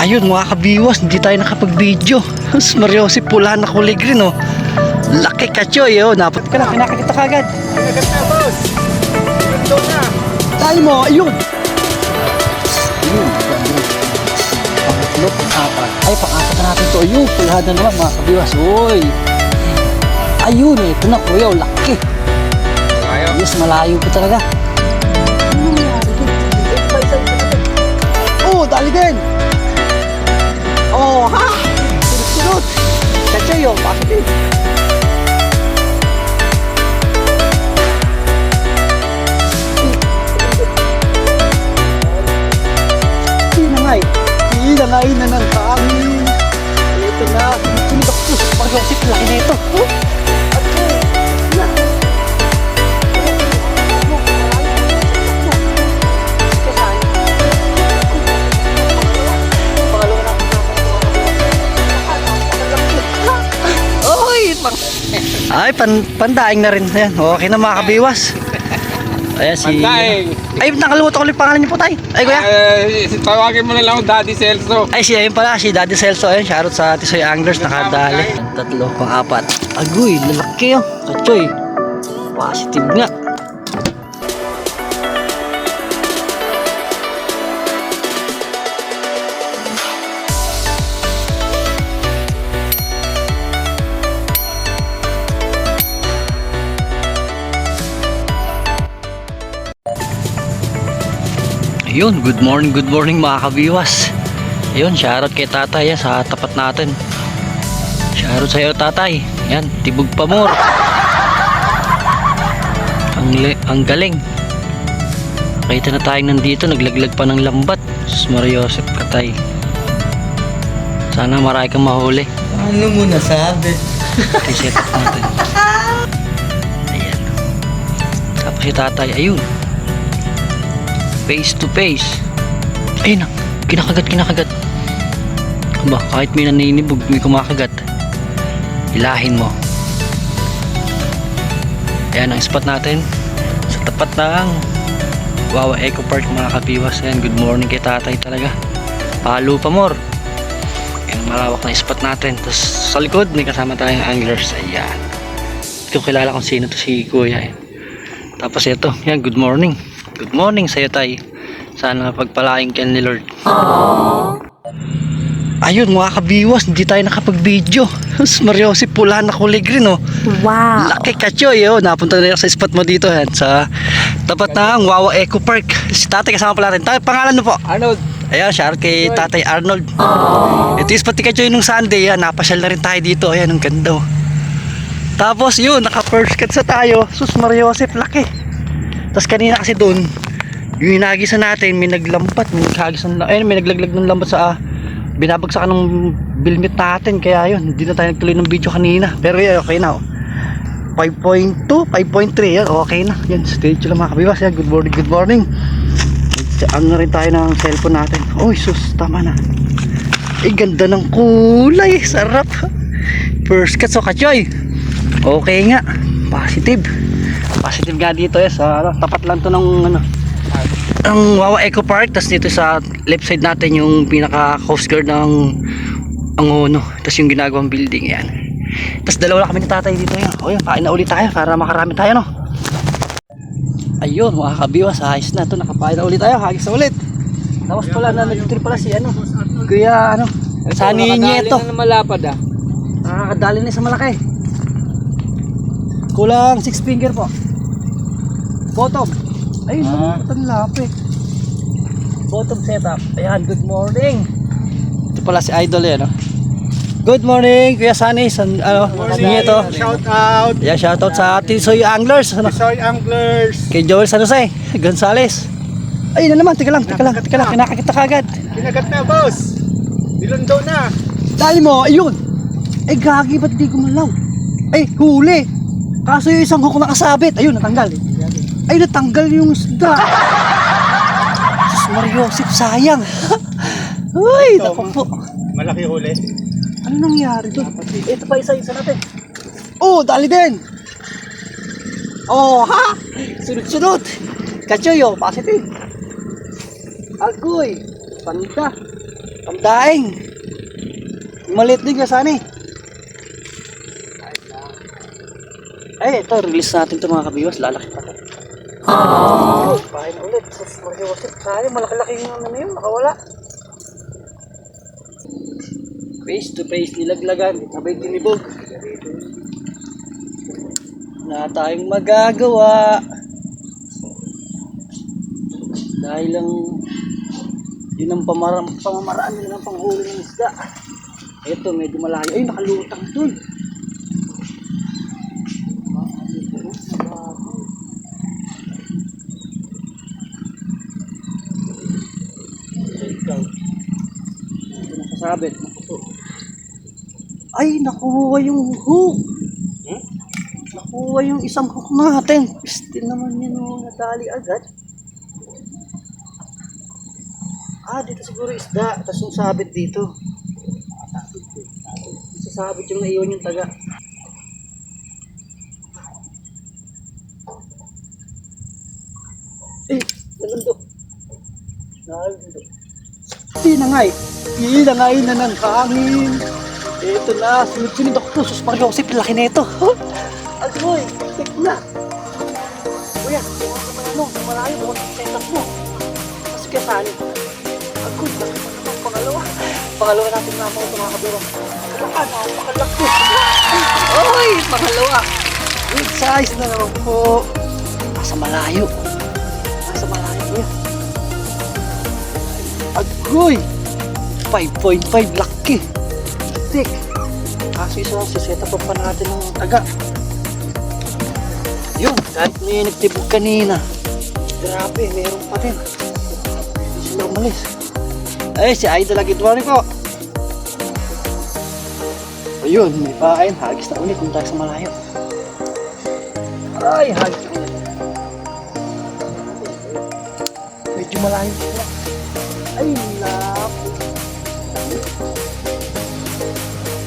Ayun mga kabiwas, hindi tayo nakapag-video. Mariosip pula na kulig rin oh. Laki kachoy oh. Napot ka na, kinakakita ka agad. Kinagat na boss. Ito na. Dali mo, ayun. Ayun, pangatlo, pang-apat. Ay, pang-apat na natin to. Ayun, pulahan na naman mga kabiwas. Uy. Ayun, ito na kuya, oh, laki. Ayaw. Yes, malayo po talaga. Oh, dali din. Oh, ha? Sunod-sunod. Kachoy oh, bakit din? Hinangay na ng kanin. Ito na, sunod ako. Mariosip, laki na ito. Oh, ay, pandaing na rin. Ayan, okay na mga kabiwas. Ayan si... Pandaing. Ay, nakalimutan ko ulit pangalan niyo po tayo. Ay, kuya. Tawagin mo na lang Daddy Celso. Ay, ayun pala, si Daddy Celso. Ayun, shoutout sa Tisoy Anglers, nakadali. Tatlo, pang-apat. Agoy, lalaki oh. Kachoy. Positive nga. Ayun, good morning mga kabiwas. Ayun, shoutout kay tatay sa tapat natin. Shoutout sa iyo tatay. Yan, Tibog Pamor. Ang galing. Nakita na tayong nandito, naglaglag pa ng lambat. Mariosip katay. Sana marami kang mahuli. Ano mo nasabi? Reset up natin. Ayan. Tapos si tatay, ayun. Face to face. Ayun na, kinakagat. Aba, kahit may naninibog, may kumakagat. Ilahin mo. Ayan ang spot natin. Sa tapat ng Wawa Eco Park mga kabiwas. Ayan, good morning kay tatay talaga. Palo pa more. Ayan, malawak na spot natin. Tapos sa likod, may kasama tayong anglers. Ayan. Hindi ko kilala kung sino to si kuya. Ayan. Tapos ito, yan, good morning. Good morning sa'yo tay. Sana mapagpalain ka ni Lord. Aww. Ayun mga kabiwas, hindi tayo nakapag-video. Mariosip pula na kulig rin oh. Wow. Laki kachoy oh. Napunta na sa spot mo dito yan. Sa tapat ng Wawa Eco Park. Si tatay kasama pala natin. Pangalan mo po? Arnold. Ayan, shoutout kay tatay Arnold. Aww. Ito yung spot ni kachoy nung Sunday. Yan, napasyal na rin tayo dito. Ayan, ang ganda oh. Tapos yun, naka-first cut sa tayo. Sus Mariosip, laki. Tapos kanina kasi doon, yung hinagisan natin, may naglambat, may naglaglag ng lambat sa binabagsakan ng bilmit natin. Kaya yun, hindi na tayo nagtuloy ng video kanina. Pero yun, okay na oh. 5.2, 5.3, yan, okay na. Yan, stage lang mga kabiwas. Yan, good morning. Ano rin tayo ng cellphone natin. Uy, sus, tama na. Eh, ganda ng kulay, sarap. First cut, so kachoy. Okay nga, positive nga dito sa tapat lang to ng ang Wawa Eco Park. Tas dito sa left side natin yung pinaka coast guard ng Angono. Tas yung ginagawang building yan. Tas dalawa lang kami ni tatay dito yan. O yan, kain na ulit tayo para makarami tayo no. Ayun mga kabiwas, ayos na to, nakapain na ulit tayo, hagis na ulit. Tapos pala na nag-trip pala si kuya Sani Nieto. Na malapad Nakakadali na sa malaki. Kulang 6 finger po. Bottom. Ayun, ang lapit. Bottom setup. Ayan, good morning. Ito pala si Idol yan, no? Good morning, Kuya Sunny. Nieto. Shout out. Yeah, shout out sa Tisoy Anglers. Tisoy Anglers. Kay Joel San Jose Gonzales. Ayun na naman, teka lang. Kinakakita ka agad. Kinagat na boss. Nilundo na. Dali mo, ayun. Eh, gagi, ba't di gumalaw? Ay, huli. Kaso yung isang hook nakasabit. Ayun, natanggal. Ay, natanggal yung isda. Sus Mariosip, sayang. Uy, naku po. Malaki huli. Ano nangyari doon? Ito pa isa natin. Oh, dali din. Oh, ha? Sunod-sunod. Kachoy, oh, positive. Agoy, panda. Ang daing. Maliit din kasani. Ay, ito, release natin ito mga kabiwas. Lalaki pa ito. Pahin na ulit. Sus, mariwasip. Sayang, malaki-laki yung ano na yun. Nakawala. Face to face, nilaglagan. Sabay tinibog. Wala tayong magagawa. Dahil lang yun ang pamamaraan nila ng panghuli ng isda. Ito, medyo malayo. Ay, nakalutang dun. Nakasabit. Ay, nakuha yung hook. Nakuha yung isang hook natin. Pistin naman yun, oh, nadali agad. Dito siguro isda. Tapos yung sabit dito. Sasabit yung naiwan yung taga. Nalundo. Inangay na ng hangin. Ito na, sunod-sunod ako. Sus, Mariosip, laki na ito. Agoy, tek na. Kuya, malayo, buwan sa setup mo. Mas kasali. Agoy, laki mo naman, pangalawa. Pangalawa natin na mga mga kabiro. Napakalaki. Oy, pangalawa. Good size na naman po. Nasa malayo, kuya. Agoy! 5.5 laki. Tik. Kaso isa sa setup pa natin ng taga. Yun, kahit may nagtibog kanina. Grabe, meron pa din. Hindi sila umalis. Ay, si Idol lagi tuwari ko. Ayun, may pain. Hagis na ulit kung tayo sa malayo. Ay, hagis na ulit. Medyo malayo sila. Ay, naku.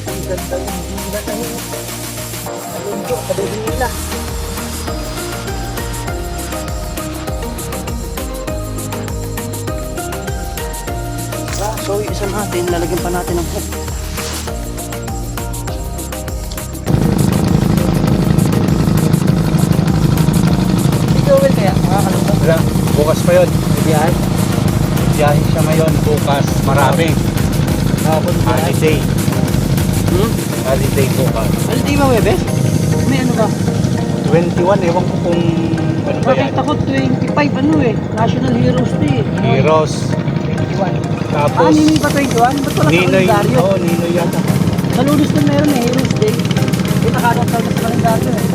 Ang ganda yung hila na yun. Alunjo, kadahila. So, yung isa natin, lalagyan pa natin ng hook. Ito, Will, kaya makakalungkot. Wala, bukas pa yun. Biyahe. Biyahe siya ngayon, bukas. Marami. Holiday. Holiday bukas. Holiday ba, Webe? May ano ba? 21, ewan ko kung ano ba yan. Bakit ako 25, ano eh? National Heroes Day. Heroes. 21. Tapos, Ninoy ba 21? Ba't wala sa Ninoy. kalendaryo? Oo, Ninoy yata. Sa Lunes na meron eh, Heroes Day. Yung nakakataon sa kalendaryo eh.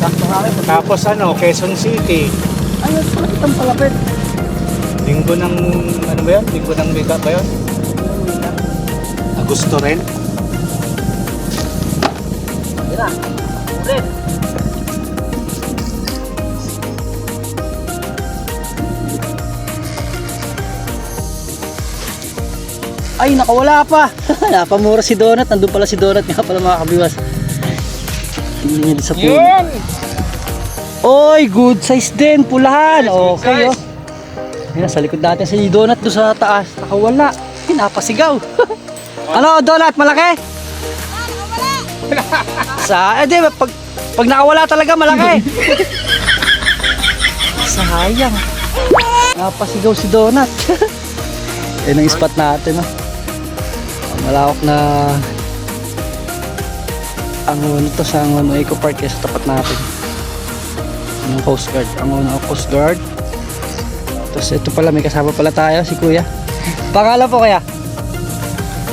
Sakto kami. Tapos ano, Quezon City. Ay, mas malapit ang palapit. Linggo ng, ano ba yan? Linggo ng Mega ba yun? Agosto rin. Yan na. Ulit. Ay, nakawala pa. Napamura si Donut. Nandun pala si Donut nga pala mga kabiwas. Tingnan niya din sa puno. Yun! Oy, good size din. Pulahan. Okay, oh. Yan, sa likod natin si Donut doon sa taas. Nakawala. Pinapasigaw. Ano, Donut? Malaki? Di ba? Pag nakawala talaga, malaki. Sayang. Napasigaw si Donut. Yan ang spot natin, oh. Malawak na ang to sa Eco Park sa tapat natin. Yung Coast Guard. Ang Coast Guard. Tapos ito pala, may kasama pala tayo, si Kuya. Pangalan po kaya?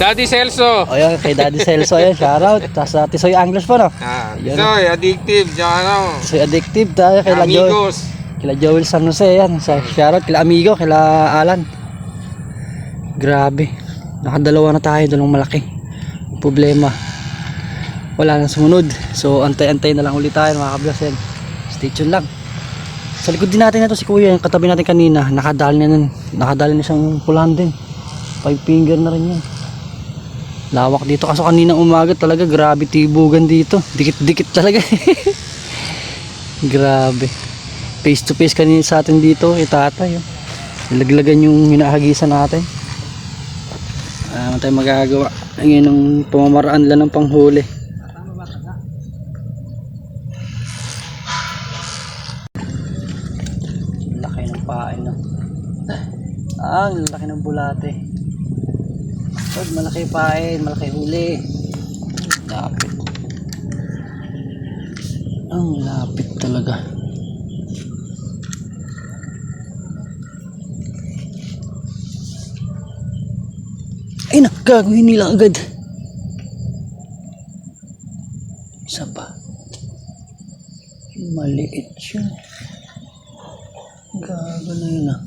Daddy Celso. O yan, kay Daddy Celso. Ayan, shoutout. Tapos Tisoy Anglers po, no? Ayan. Soy, addictive. Diyan ano. Tisoy Addictive tayo. Kila Joel. Amigos. Kila Joel San Jose. Yan. Shoutout. Kila Amigo. Kila Alan. Grabe. Nakadalawa na tayo. Dalawang malaki. Problema. Wala nang sumunod. So, antay-antay na lang ulit tayo, mga kablas. Yan. Stay tuned lang. Sa likod din natin na to si Kuya. Yung katabi natin kanina. Nakadali na siyang pulahan din. 5 finger na rin yan. Lawak dito. Kaso kanina umaga talaga. Grabe tibugan dito. Dikit-dikit talaga. Grabe. Face to face kanina sa atin dito. Itatay. Nilaglagan yung hinahagisan natin. Wala naman tayong magagawa. Ngayon ang pamamaraan lang ng panghuli. Laki ng pain, no? Ang laki ng bulate. Pag malaki pain, malaki huli. Lapit. Ang lapit talaga. Ay, gagawin nila agad. Isa pa. Maliit siya. Gago na yun ah.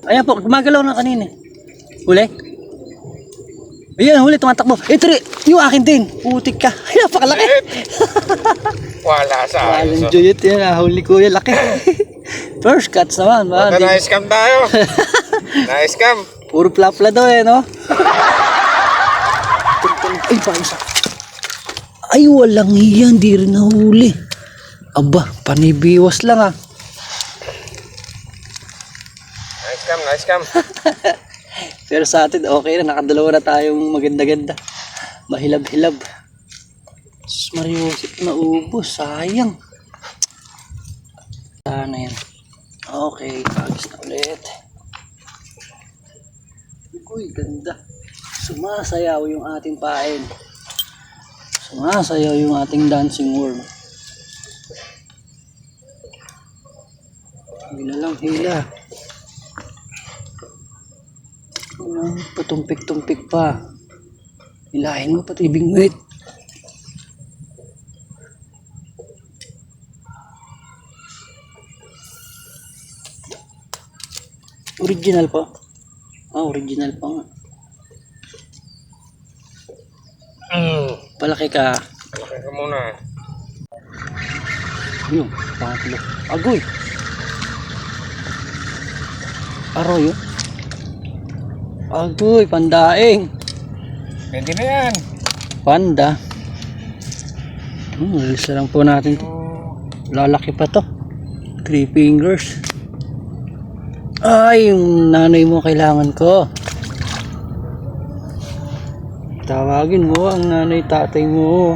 Ayan po, gumagalaw na kanina. Huli? Ayan, huli, tumatakbo. Eh, tari, yung akin din. Putik ka. Ay, napakalaki. Wala sa ayos. Walang joyot yan ah. Huli ko yan, laki. First cuts naman. Ba? Na-scam tayo. Na-scam. Puro plapla daw eh, no? Ay, pa isa. Ay, walang hiyan. Di rin nahuli. Aba, panibiwas lang ah. Na-scam. Pero sa atin, okay na. Nakadalawa na tayong maganda-ganda. Mahilab-hilab. Sus, Mariosip, naubos. Sayang. Sana yan. Okay, agis na ulit. Uy, ganda. Sumasayaw yung ating pain. Sumasayaw yung ating dancing worm. Hila lang, hila. Patumpik-tumpik pa. Hilahin mo pati bingwit. Original pa. Ah, original pa nga. Palaki ka. Malaki ka muna. Yun, pangatlo. Agoy. Arroyo. Agoy, pandaing. Pwede na yan. Panda. Lisa lang po natin to. Lalaki pa to. 3 fingers. Ay, yung nanay mo kailangan ko. Tawagin mo ang nanay tatay mo.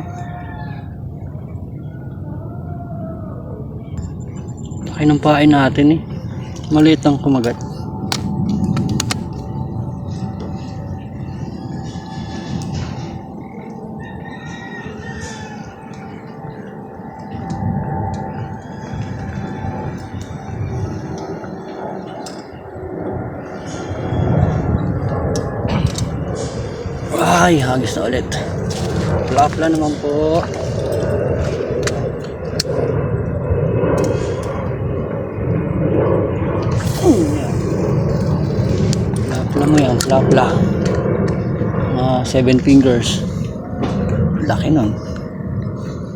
Laki ng pain natin eh. Maliit ang kumagat. Ay, hagis na ulit. Plapla naman po. Plapla mo yan, plapla. 7 fingers. Laki nun.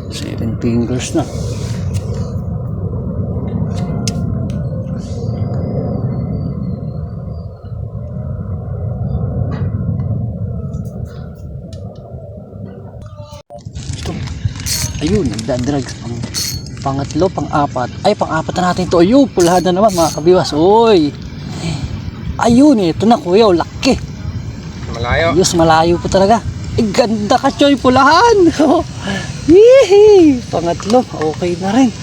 7 fingers na. Ayun, nagdadrag. Pangatlo, pang-apat. Ay, pang-apat na natin ito. Ayun, pulahan na naman mga kabiwas. Uy. Ayun, ito na kuya. Laki. Malayo. Ayos, malayo po talaga. Ay, ganda ka, Choy. Pulahan. Yee! Pangatlo, okay na rin.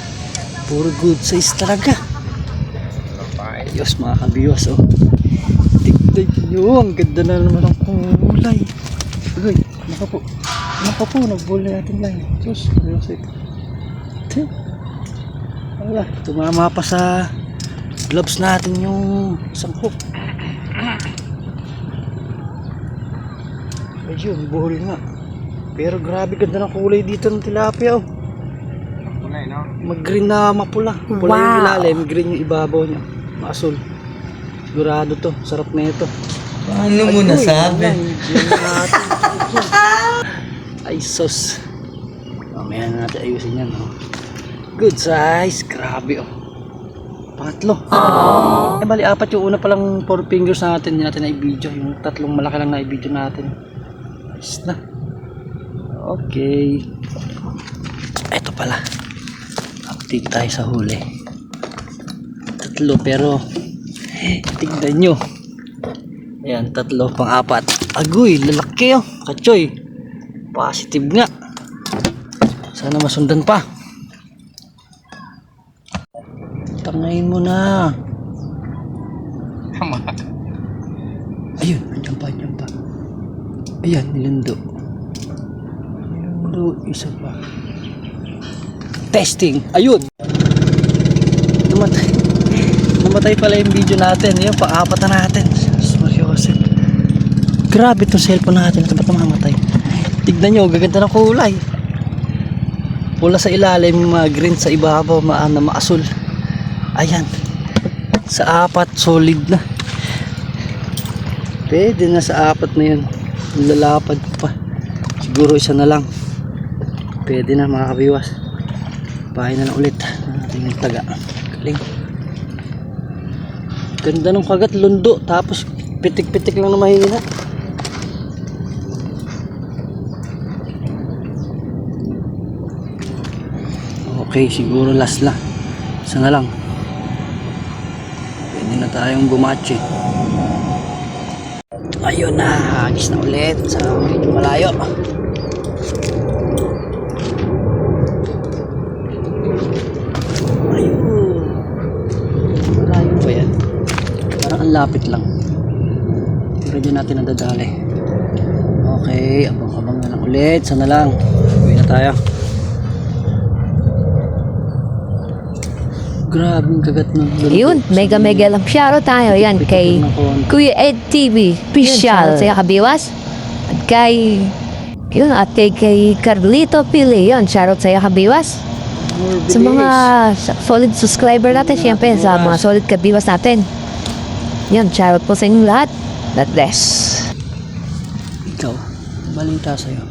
Puro good size talaga. Ayos mga kabiwas. Oh. Tignan nyo. Ang ganda na naman ang kulay. Uy, naka po. Nag-ball na natin lang. Sus, ayos ito. Wala, tumama pa sa gloves natin yung isang hook. Ayun, ball nga. Pero grabe ganda ng kulay dito ng tilapia. Oh. Kulay, no? Mag-green na mapula. Pula yung ilalim, green yung ibabaw niya. Maasul. Sigurado to, sarap na ito. Ano mo nasabi? Ay sus. Mamaya na natin ayusin yan. Oh. Good size. Grabe oh. Pangatlo. Eh bali apat yung una palang 4 fingers natin. Hindi natin na-i-video. Yung tatlong malaki lang na-i-video natin. Ayos na. Okay. Ito pala. Update tayo sa huli. Tatlo pero tignan nyo. Ayan, 3, pang-4. Agoy, lalaki oh. Kachoy. Positive nga. Sana masundan pa. Tangayin mo na. Tama. Ayun, andyan pa. Ayan, nilundo. Isa pa. Testing. Ayun. Namatay pala yung video natin. Yung pang-4 na natin. Seryoso. Grabe itong cellphone natin. Ito ba't namamatay? Tignan nyo, gaganda ng kulay. Pula sa ilalim, yung mga green sa ibabaw, maasul. Ayan. Sa 4, solid na. Pwede na sa 4 na yun. Lalapad pa. Siguro isa na lang. Pwede na mga kabiwas. Pahay na lang ulit. Natin yung taga. Galing. Ganda ng kagat, lundo. Tapos pitik-pitik lang na mahina. Okay, siguro last la. Isa na lang. Pwede na tayong bumachi. Ayun na, hagis na ulit sa medyo malayo. Ayun. Malayo pa yan. Parang ang lapit lang. Pero dyan natin nadadali. Okay, abang-abang na lang ulit. Sana lang. Uwi na tayo. Grabing kagat ng lundo. Yun, mega lang shoutout tayo yan kay Kuya Ed TV official sa Kabiwas at kay yun at kay Carlito Pili yun, shoutout sa Kabiwas sa mga solid subscriber natin, syempre sa mga solid Kabiwas natin yun, shoutout po sa inyong lahat. God bless. Ikaw, balita sa'yo.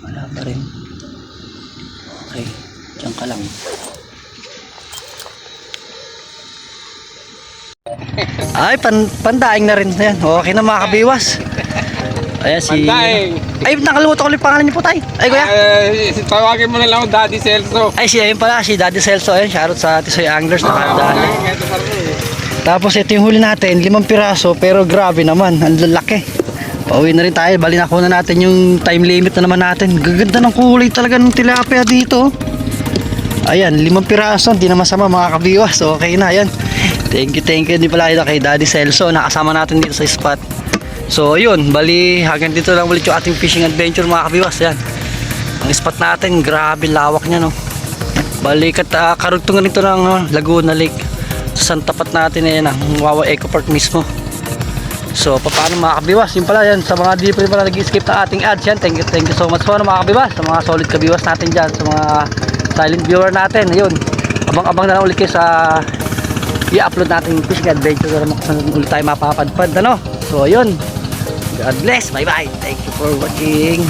Wala pa rin. Okay, diyan ka lang. Ay, pandaing na rin yan. Okay na mga kabiwas. Ayan si... Pandaing. Ay, nakalimutan ko ulit pangalan niyo po tayo. Ay, kuya. Tawagin mo na lang Daddy Celso. Ay, ayun pala, si Daddy Celso. Ayan, shoutout sa Tisoy Anglers na kadali. Tapos ito yung huli natin, 5 piraso, pero grabe naman, ang lalaki. Pauwi na rin tayo, bali na na natin yung time limit na naman natin. Gaganda ng kulay talaga ng tilapia dito. Ayan, 5 piraso, hindi na masama mga kabiwas. Okay na, ayan. Thank you din pala kay Daddy Celso, nakasama natin dito sa spot. So ayun, bali hanggang dito lang ulit yung ating fishing adventure mga kabiwas. Ayan, ang spot natin, grabe lawak niya no. Bali karugtungan nito ng Laguna Lake. Sa tapat natin ayan ang Wawa Eco Park mismo. So paano mga kabiwas, yun pala yan, sa mga di pa rin pala nag-skip na ating ads yan. Thank you so much po mga kabiwas, sa mga solid kabiwas natin dyan, sa mga silent viewer natin. Ayun, abang-abang na lang ulit kayo sa i-upload natin yung fishing adventure para makasunod ulit tayo mapapadpad, ano? So ayun, God bless, bye bye, thank you for watching.